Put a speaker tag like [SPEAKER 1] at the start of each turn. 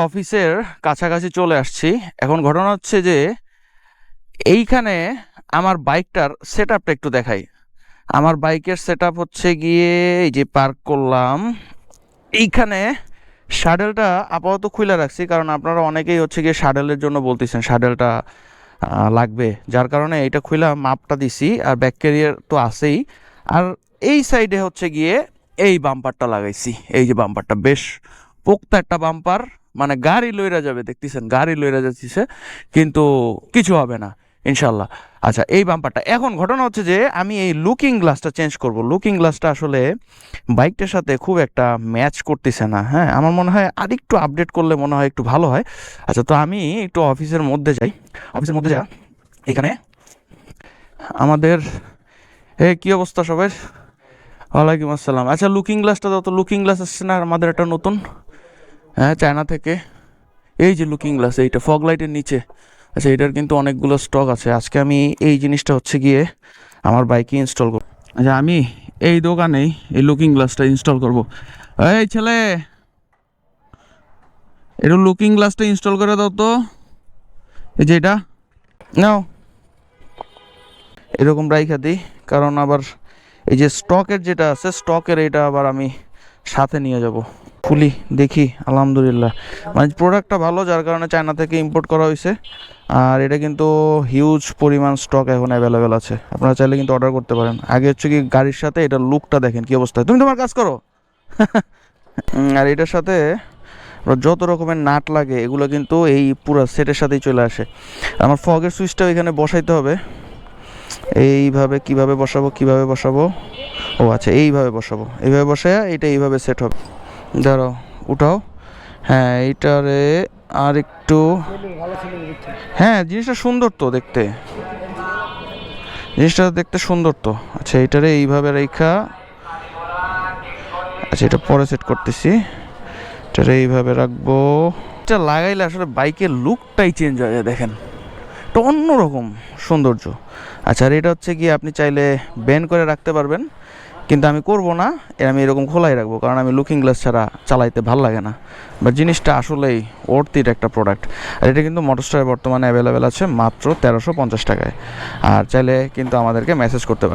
[SPEAKER 1] অফিসের কাছাকাছি চলে আসছি। এখন ঘটনা হচ্ছে যে এইখানে আমার বাইকটার সেট আপটা একটু দেখাই। আমার বাইকের সেট আপ হচ্ছে গিয়ে এই যে পার্ক করলাম এইখানে। শাডেলটা আপাতত খুলে রাখছি, কারণ আপনারা অনেকেই হচ্ছে গিয়ে শাডেলের জন্য বলতেছেন শাডেলটা লাগবে, যার কারণে এইটা খুলে মাপটা দিছি। আর ব্যাক ক্যারিয়ার তো আছেই। আর এই সাইডে হচ্ছে গিয়ে এই বাম্পারটা লাগাইছি। এই যে বাম্পারটা বেশ পোক্তা একটা বাম্পার, মানে গাড়ি লইরা যাবে, দেখতেছেন গাড়ি লইরা যাচ্ছে, কিন্তু কিছু হবে না ইনশাল্লাহ। আচ্ছা, এই বাম্পারটা এখন ঘটনা হচ্ছে যে আমি এই লুকিং গ্লাসটা চেঞ্জ করব। লুকিং গ্লাসটা আসলে বাইকটার সাথে খুব একটা ম্যাচ করতেছে না। হ্যাঁ, আমার মনে হয় আরেকটু আপডেট করলে মনে হয় একটু ভালো হয়। আচ্ছা, তো আমি একটু অফিসের মধ্যে যাই। অফিসের মধ্যে যা এখানে আমাদের কি অবস্থা সবাই? ওয়ালাইকুম আসসালাম। আচ্ছা, লুকিং গ্লাসটা দাও তো। লুকিং গ্লাস আসছে না আমাদের একটা নতুন, হ্যাঁ, চায়না থেকে। এই যে লুকিং গ্লাস, এইটা ফগ লাইটের নিচে। আচ্ছা, এটার কিন্তু অনেকগুলো স্টক আছে। আজকে আমি এই জিনিসটা হচ্ছে গিয়ে আমার বাইকে ইনস্টল করব। আচ্ছা, আমি এই দোকানেই এই লুকিং গ্লাসটা ইনস্টল করব। এই ছেলে, একটু লুকিং গ্লাসটা ইনস্টল করে দাও তো। এই যে এটা নাও, এরকম রাইখা দিই, কারণ আবার এই যে স্টকের যেটা আছে স্টকের এটা আবার আমি সাথে নিয়ে যাব। খুলি দেখি, আলহামদুলিল্লাহ মানে প্রোডাক্টটা ভালো, যার কারণে চায়না থেকে ইম্পোর্ট করা হয়েছে। আর এটা কিন্তু হিউজ পরিমাণ স্টক এখন অ্যাভেলেবেল আছে, আপনারা চাইলে কিন্তু অর্ডার করতে পারেন। আগে হচ্ছে কি গাড়ির সাথে এটার লুকটা দেখেন কি অবস্থা। তুমি তোমার কাজ করো। আর এটার সাথে যত রকমের নাট লাগে এগুলো কিন্তু এই পুরো সেটের সাথেই চলে আসে। আমার ফগের সুইচটাও এখানে বসাইতে হবে। এইভাবে কিভাবে বসাবো? ও আচ্ছা, এইভাবে বসাবো। এইভাবে বসায় এটা এইভাবে সেট হবে। দাঁড়াও, উঠাও। হ্যাঁ, এইটারে আর একটু। হ্যাঁ, জিনিসটা সুন্দর তো দেখতে, জিনিসটা দেখতে সুন্দর তো। আচ্ছা, এইটারে এইভাবে রেখা। আচ্ছা, এটা পরে সেট করতেছি। এটারে এইভাবে রাখবো। এটা লাগাইলে আসলে বাইকের লুকটাই চেঞ্জ হয়ে যায়, দেখেন তো অন্যরকম সৌন্দর্য। আচ্ছা, আর এটা হচ্ছে কি আপনি চাইলে ব্যান করে রাখতে পারবেন, কিন্তু আমি করব না। আমি এরকম খোলাই রাখবো, কারণ আমি লুকিং গ্লাস ছাড়া চালাইতে ভাল লাগে না। বাট জিনিসটা আসলেই ওর্থির একটা প্রোডাক্ট। আর এটা কিন্তু মোটরস্টারে বর্তমানে অ্যাভেলেবেল আছে মাত্র 1350 টাকায়। আর চাইলে কিন্তু আমাদেরকে মেসেজ করতে পারেন।